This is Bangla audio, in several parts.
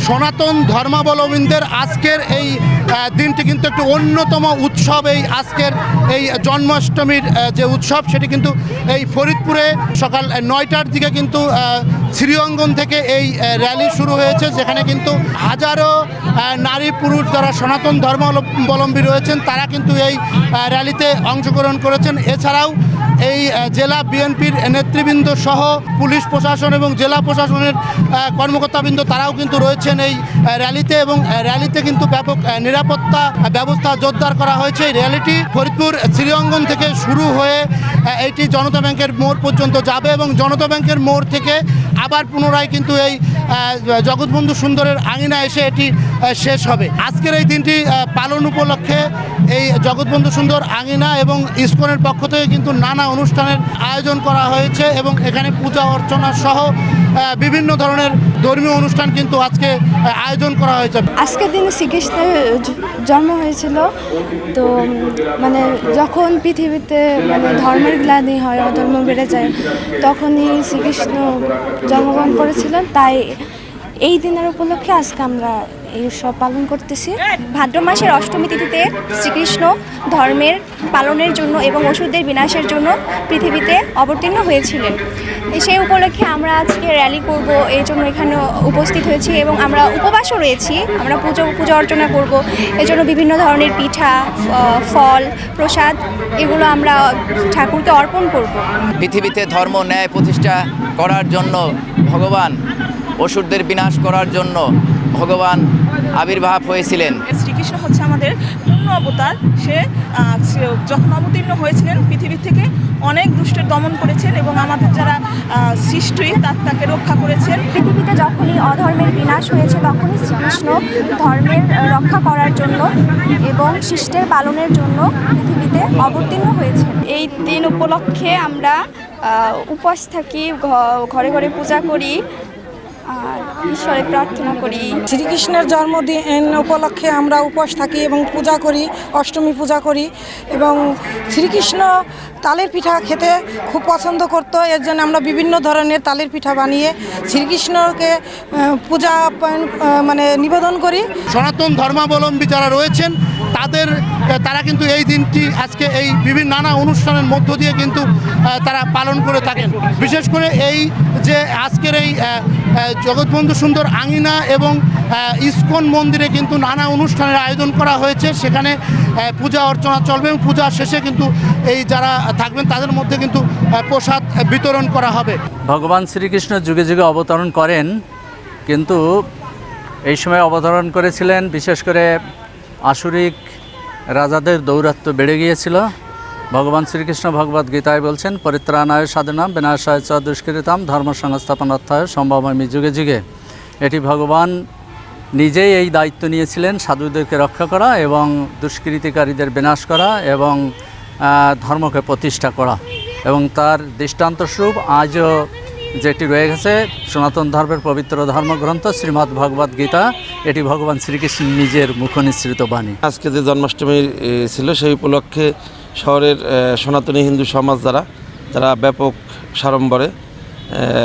সনাতন ধর্মাবলম্বীদের আজকের এই দিনটি কিন্তু একটি অন্যতম উৎসব। এই আজকের এই জন্মাষ্টমীর যে উৎসব সেটি কিন্তু এই ফরিদপুরে সকাল 9টার দিকে কিন্তু শ্রীঅঙ্গন থেকে এই র্যালি শুরু হয়েছে, যেখানে কিন্তু হাজারো নারী পুরুষ যারা সনাতন ধর্মাবলম্বী রয়েছেন তারা কিন্তু এই র্যালিতে অংশগ্রহণ করেছেন। এছাড়াও এই জেলা বিএনপির নেতৃবৃন্দ সহ পুলিশ প্রশাসন এবং জেলা প্রশাসনের কর্মকর্তাবৃন্দ তারাও কিন্তু রয়েছেন এই র্যালিতে, এবং র্যালিতে কিন্তু ব্যাপক নিরাপত্তা ব্যবস্থা জোরদার করা হয়েছে। এই র্যালিটি ফরিদপুর শ্রীঅঙ্গন থেকে শুরু হয়ে এইটি জনতা ব্যাংকের মোড় পর্যন্ত যাবে এবং জনতা ব্যাংকের মোড় থেকে আবার পুনরায় কিন্তু এই জগৎবন্ধু সুন্দরের আঙিনা এসে এটি শেষ হবে। আজকের এই দিনটি পালন উপলক্ষে এই জগৎবন্ধু সুন্দর আঙিনা এবং ইসকনের পক্ষ থেকে কিন্তু নানা অনুষ্ঠানের আয়োজন করা হয়েছে এবং এখানে পূজা অর্চনা সহ বিভিন্ন ধরনের ধর্মীয় অনুষ্ঠান কিন্তু আজকে আয়োজন করা হয়েছে। আজকের দিনে শ্রীকৃষ্ণের জন্ম হয়েছিল, তো মানে যখন পৃথিবীতে মানে ধর্মের গ্লানি হয়, অধর্ম বেড়ে যায়, তখনই শ্রীকৃষ্ণ জন্মগ্রহণ করেছিলেন। তাই এই দিনের উপলক্ষে আজকে আমরা এই উৎসব পালন করতেছি। ভাদ্র মাসের অষ্টমী তিথিতে শ্রীকৃষ্ণ ধর্মের পালনের জন্য এবং অসুরদের বিনাশের জন্য পৃথিবীতে অবতীর্ণ হয়েছিলেন। সেই উপলক্ষে আমরা আজকে র্যালি করব, এই জন্য এখানে উপস্থিত হয়েছি এবং আমরা উপবাসও রয়েছি। আমরা পূজা অর্চনা করব, এজন্য বিভিন্ন ধরনের পিঠা, ফল, প্রসাদ এগুলো আমরা ঠাকুরকে অর্পণ করব। পৃথিবীতে ধর্ম ন্যায় প্রতিষ্ঠা করার জন্য ভগবান, অসুরদের বিনাশ করার জন্য ভগবান আবির্ভাব হয়েছিলেন। শ্রীকৃষ্ণ হচ্ছে আমাদের পূর্ণ অবতার। সে যখন অবতীর্ণ হয়েছিলেন পৃথিবী থেকে অনেক দুষ্টের দমন করেছেন এবং আমাদের যারা সৃষ্টি তাকে রক্ষা করেছেন। পৃথিবীতে যখনই অধর্মের বিনাশ হয়েছে তখনই শ্রীকৃষ্ণ ধর্মের রক্ষা করার জন্য এবং শিষ্টের পালনের জন্য পৃথিবীতে অবতীর্ণ হয়েছে। এই দিন উপলক্ষে আমরা উপবাস থাকি, ঘরে ঘরে পূজা করি আর ঈশ্বরে প্রার্থনা করি। শ্রীকৃষ্ণের জন্মদিন উপলক্ষে আমরা উপবাস থাকি এবং পূজা করি, অষ্টমী পূজা করি। এবং শ্রীকৃষ্ণ তালের পিঠা খেতে খুব পছন্দ করত, এর জন্য আমরা বিভিন্ন ধরনের তালের পিঠা বানিয়ে শ্রীকৃষ্ণকে পূজা মানে নিবেদন করি। সনাতন ধর্মাবলম্বী যারা রয়েছেন তারা কিন্তু এই দিনটি আজকে এই বিভিন্ন নানা অনুষ্ঠানের মধ্য দিয়ে কিন্তু তারা পালন করে থাকেন। বিশেষ করে এই যে আজকের এই জগৎবন্ধু সুন্দর আঙিনা এবং ইসকন মন্দিরে কিন্তু নানা অনুষ্ঠানের আয়োজন করা হয়েছে। সেখানে পূজা অর্চনা চলবে এবং পূজা শেষে কিন্তু এই যারা থাকবেন তাদের মধ্যে কিন্তু প্রসাদ বিতরণ করা হবে। ভগবান শ্রীকৃষ্ণ যুগে যুগে অবতরণ করেন, কিন্তু এই সময় অবতরণ করেছিলেন বিশেষ করে আসুরিক রাজাদের দৌরাত্ম্য বেড়ে গিয়েছিল। ভগবান শ্রীকৃষ্ণ ভগবদ গীতায় বলছেন, পরিত্রাণায় সাধনাম বিনাশায় চ দুষ্কৃতাম ধর্ম সংস্থাপনার্থায় সম্ভবামি যুগে যুগে। এটি ভগবান নিজেই এই দায়িত্ব নিয়েছিলেন সাধুদেরকে রক্ষা করা এবং দুষ্কৃতিকারীদের বিনাশ করা এবং ধর্মকে প্রতিষ্ঠা করা, এবং তার দৃষ্টান্তস্বরূপ আজও যেটি রয়ে গেছে সনাতন ধর্মের পবিত্র ধর্মগ্রন্থ শ্রীমদ্ ভগবদ গীতা। এটি ভগবান শ্রীকৃষ্ণ নিজের মুখনিসৃত বাণী। আজকে যে জন্মাষ্টমী ছিল সেই উপলক্ষে শহরের সনাতনী হিন্দু সমাজ যারা ব্যাপক সাড়ম্বরে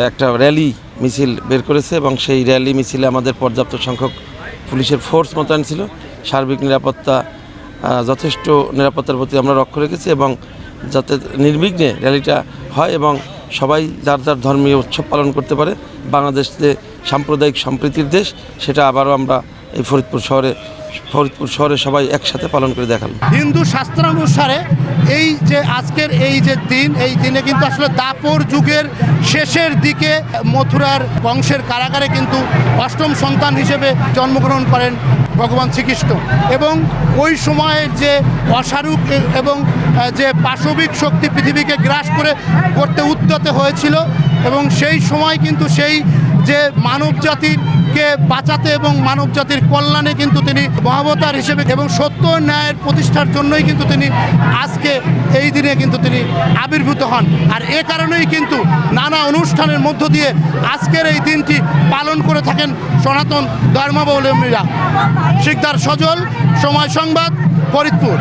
একটা র্যালি মিছিল বের করেছে এবং সেই র্যালি মিছিলে আমাদের পর্যাপ্ত সংখ্যক পুলিশের ফোর্স মোতায়েন ছিল। সার্বিক নিরাপত্তা, যথেষ্ট নিরাপত্তার প্রতি আমরা লক্ষ্য রেখেছি এবং যাতে নির্বিঘ্নে র্যালিটা হয় এবং সবাই যার যার ধর্মীয় উৎসব পালন করতে পারে। বাংলাদেশ যে সাম্প্রদায়িক সম্প্রীতির দেশ, সেটা আবারও আমরা এই ফরিদপুর শহরে সবাই একসাথে পালন করে দেখালাম। হিন্দু শাস্ত্রানুসারে এই যে আজকের এই যে দিন, এই দিনে কিন্তু আসলে দাপর যুগের শেষের দিকে মথুরার বংশের কারাগারে কিন্তু অষ্টম সন্তান হিসেবে জন্মগ্রহণ করেন ভগবান শ্রীকৃষ্ণ, এবং ওই সময়ের যে অসারুক এবং যে পাশবিক শক্তি পৃথিবীকে গ্রাস করতে উদ্যত হয়েছিল, এবং সেই সময় কিন্তু সেই যে মানব জাতিকে বাঁচাতে এবং মানব জাতির কল্যাণে কিন্তু তিনি মহাবতার হিসেবে এবং সত্য ন্যায়ের প্রতিষ্ঠার জন্যই কিন্তু তিনি আজকে এই দিনে কিন্তু তিনি আবির্ভূত হন। আর এ কারণেই কিন্তু নানা অনুষ্ঠানের মধ্য দিয়ে আজকের এই দিনটি পালন করে থাকেন সনাতন ধর্মাবলম্বীরা। শিকদার সজল, সময় সংবাদ, ফরিদপুর।